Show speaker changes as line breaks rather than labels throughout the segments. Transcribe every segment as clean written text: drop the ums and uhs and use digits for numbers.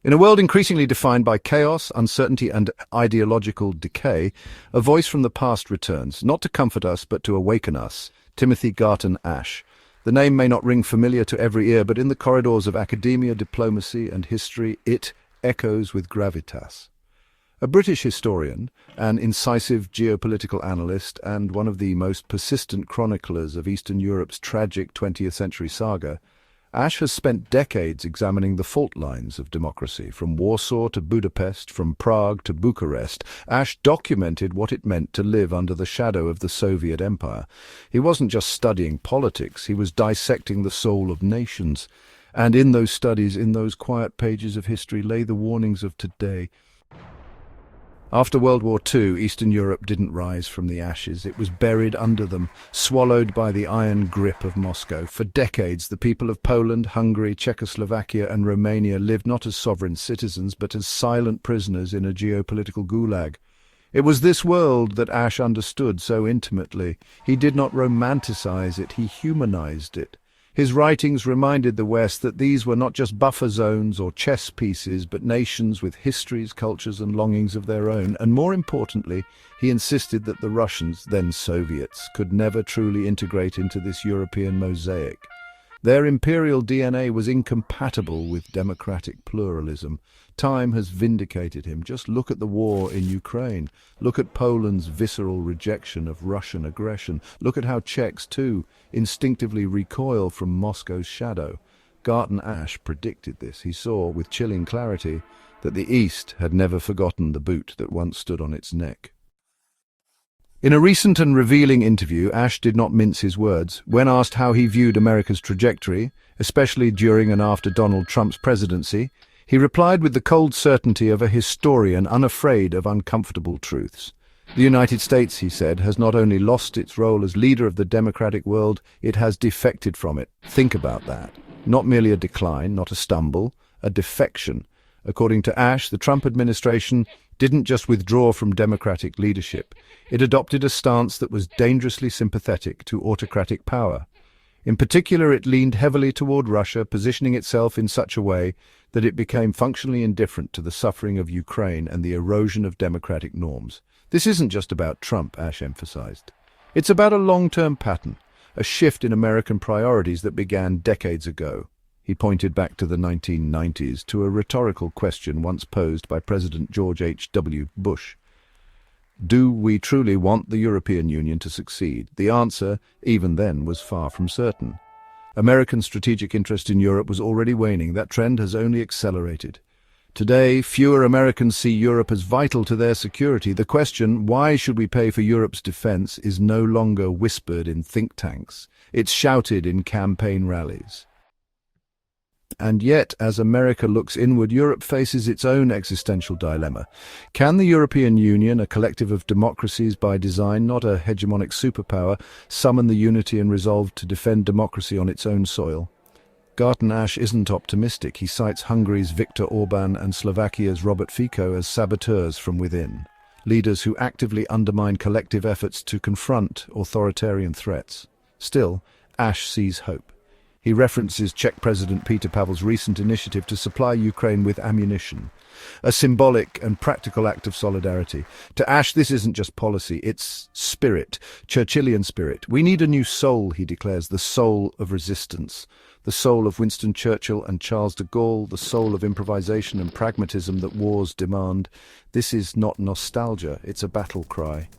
In a world increasingly defined by chaos, uncertainty, and ideological decay, a voice from the past returns, not to comfort us but to awaken us. Timothy Garton Ash. The name may not ring familiar to every ear, but in the corridors of academia, diplomacy, and history, it echoes with gravitas. A British historian, an incisive geopolitical analyst, and one of the most persistent chroniclers of Eastern Europe's tragic 20th century saga, Ash has spent decades examining the fault lines of democracy. From Warsaw to Budapest, from Prague to Bucharest, Ash documented what it meant to live under the shadow of the Soviet Empire. He wasn't just studying politics, he was dissecting the soul of nations. And in those studies, in those quiet pages of history, lay the warnings of today. After World War II, Eastern Europe didn't rise from the ashes. It was buried under them, swallowed by the iron grip of Moscow. For decades, the people of Poland, Hungary, Czechoslovakia and Romania lived not as sovereign citizens, but as silent prisoners in a geopolitical gulag. It was this world that Ash understood so intimately. He did not romanticize it, he humanized it. His writings reminded the West that these were not just buffer zones or chess pieces, but nations with histories, cultures and longings of their own. And more importantly, he insisted that the Russians, then Soviets, could never truly integrate into this European mosaic. Their imperial DNA was incompatible with democratic pluralism. Time has vindicated him. Just look at the war in Ukraine. Look at Poland's visceral rejection of Russian aggression. Look at how Czechs, too, instinctively recoil from Moscow's shadow. Garton Ash predicted this. He saw, with chilling clarity, that the East had never forgotten the boot that once stood on its neck. In a recent and revealing interview, Ash did not mince his words. When asked how he viewed America's trajectory, especially during and after Donald Trump's presidency, he replied with the cold certainty of a historian unafraid of uncomfortable truths. The United States, he said, has not only lost its role as leader of the democratic world, it has defected from it. Think about that. Not merely a decline, not a stumble, a defection. According to Ash, the Trump administration didn't just withdraw from democratic leadership. It adopted a stance that was dangerously sympathetic to autocratic power. In particular, it leaned heavily toward Russia, positioning itself in such a way that it became functionally indifferent to the suffering of Ukraine and the erosion of democratic norms. This isn't just about Trump, Ash emphasized. It's about a long-term pattern, a shift in American priorities that began decades ago. He pointed back to the 1990s, to a rhetorical question once posed by President George H.W. Bush. Do we truly want the European Union to succeed? The answer, even then, was far from certain. American strategic interest in Europe was already waning. That trend has only accelerated. Today, fewer Americans see Europe as vital to their security. The question, why should we pay for Europe's defense, is no longer whispered in think tanks. It's shouted in campaign rallies. And yet, as America looks inward, Europe faces its own existential dilemma. Can the European Union, a collective of democracies by design, not a hegemonic superpower, summon the unity and resolve to defend democracy on its own soil? Garton Ash isn't optimistic. He cites Hungary's Viktor Orban and Slovakia's Robert Fico as saboteurs from within, leaders who actively undermine collective efforts to confront authoritarian threats. Still, Ash sees hope. He references Czech President Petr Pavel's recent initiative to supply Ukraine with ammunition, a symbolic and practical act of solidarity. To Ash, this isn't just policy, it's spirit, Churchillian spirit. We need a new soul, he declares, the soul of resistance, the soul of Winston Churchill and Charles de Gaulle, the soul of improvisation and pragmatism that wars demand. This is not nostalgia, it's a battle cry.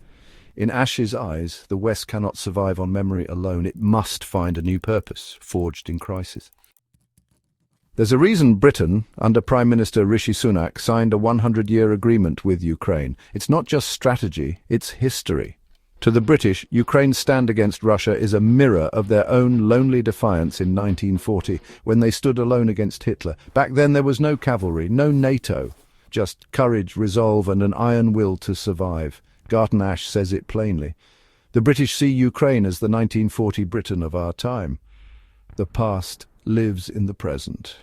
In Ash's eyes, the West cannot survive on memory alone. It must find a new purpose, forged in crisis. There's a reason Britain, under Prime Minister Rishi Sunak, signed a 100-year agreement with Ukraine. It's not just strategy, it's history. To the British, Ukraine's stand against Russia is a mirror of their own lonely defiance in 1940, when they stood alone against Hitler. Back then there was no cavalry, no NATO, just courage, resolve and an iron will to survive. Garton Ash says it plainly. The British see Ukraine as the 1940 Britain of our time. The past lives in the present,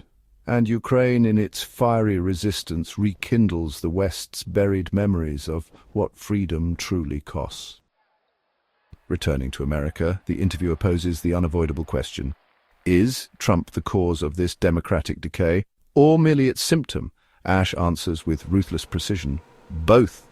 and Ukraine in its fiery resistance rekindles the West's buried memories of what freedom truly costs. Returning to America, the interviewer poses the unavoidable question: is Trump the cause of this democratic decay, or merely its symptom, Ash answers with ruthless precision. Both.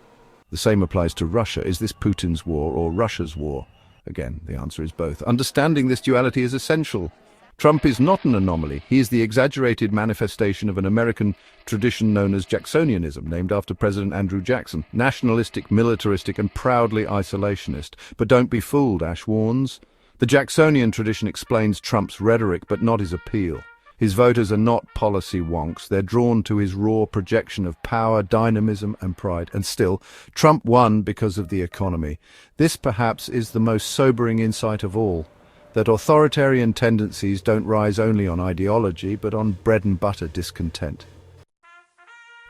The same applies to Russia. Is this Putin's war or Russia's war? Again, the answer is both. Understanding this duality is essential. Trump is not an anomaly. He is the exaggerated manifestation of an American tradition known as Jacksonianism, named after President Andrew Jackson. Nationalistic, militaristic, and proudly isolationist. But don't be fooled, Ash warns. The Jacksonian tradition explains Trump's rhetoric, but not his appeal. His voters are not policy wonks. They're drawn to his raw projection of power, dynamism, and pride. And still, Trump won because of the economy. This perhaps is the most sobering insight of all, that authoritarian tendencies don't rise only on ideology, but on bread-and-butter discontent.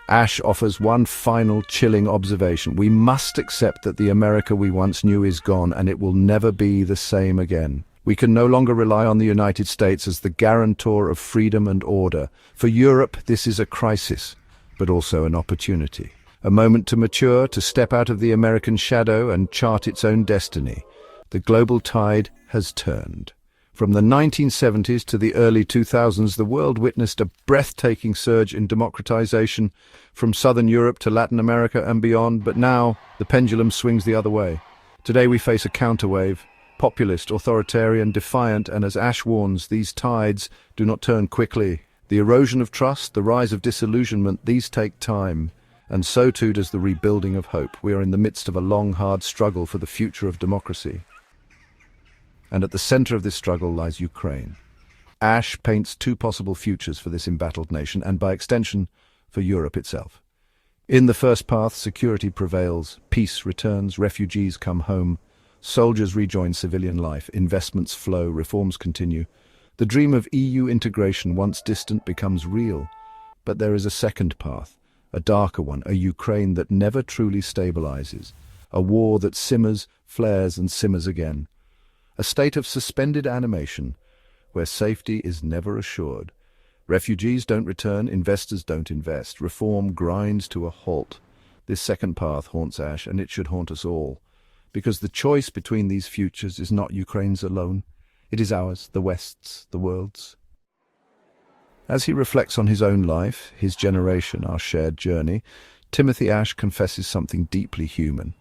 Ash offers one final chilling observation. We must accept that the America we once knew is gone, and it will never be the same again. We can no longer rely on the United States as the guarantor of freedom and order. For Europe, this is a crisis, but also an opportunity. A moment to mature, to step out of the American shadow and chart its own destiny. The global tide has turned. From the 1970s to the early 2000s, the world witnessed a breathtaking surge in democratization from Southern Europe to Latin America and beyond, but now the pendulum swings the other way. Today we face a counterwave. Populist, authoritarian, defiant, and as Ash warns, these tides do not turn quickly. The erosion of trust, the rise of disillusionment, these take time, and so too does the rebuilding of hope. We are in the midst of a long, hard struggle for the future of democracy. And at the center of this struggle lies Ukraine. Ash paints two possible futures for this embattled nation, and by extension, for Europe itself. In the first path, security prevails, peace returns, refugees come home, soldiers rejoin civilian life, investments flow, reforms continue. The dream of EU integration, once distant, becomes real. But there is a second path, a darker one, a Ukraine that never truly stabilizes, a war that simmers, flares, and simmers again. A state of suspended animation, where safety is never assured. Refugees don't return, investors don't invest, reform grinds to a halt. This second path haunts Ash, and it should haunt us all. Because the choice between these futures is not Ukraine's alone. It is ours, the West's, the world's. As he reflects on his own life, his generation, our shared journey, Timothy Ash confesses something deeply human.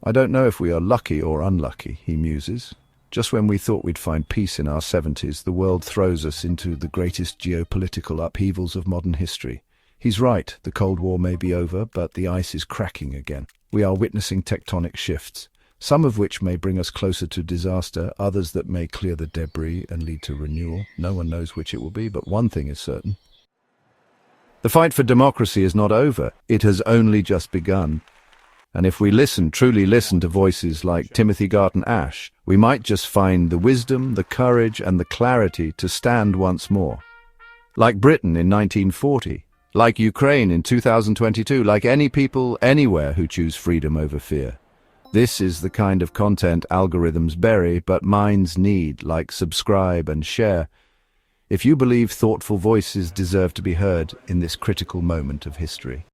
I don't know if we are lucky or unlucky, he muses. Just when we thought we'd find peace in our 70s, the world throws us into the greatest geopolitical upheavals of modern history. He's right, the Cold War may be over, but the ice is cracking again. We are witnessing tectonic shifts, some of which may bring us closer to disaster, others that may clear the debris and lead to renewal. No one knows which it will be, but one thing is certain. The fight for democracy is not over. It has only just begun. And if we truly listen to voices like Timothy Garton Ash, we might just find the wisdom, the courage, and the clarity to stand once more. Like Britain in 1940, like Ukraine in 2022, like any people anywhere who choose freedom over fear. This is the kind of content algorithms bury, but minds need, like subscribe and share, if you believe thoughtful voices deserve to be heard in this critical moment of history.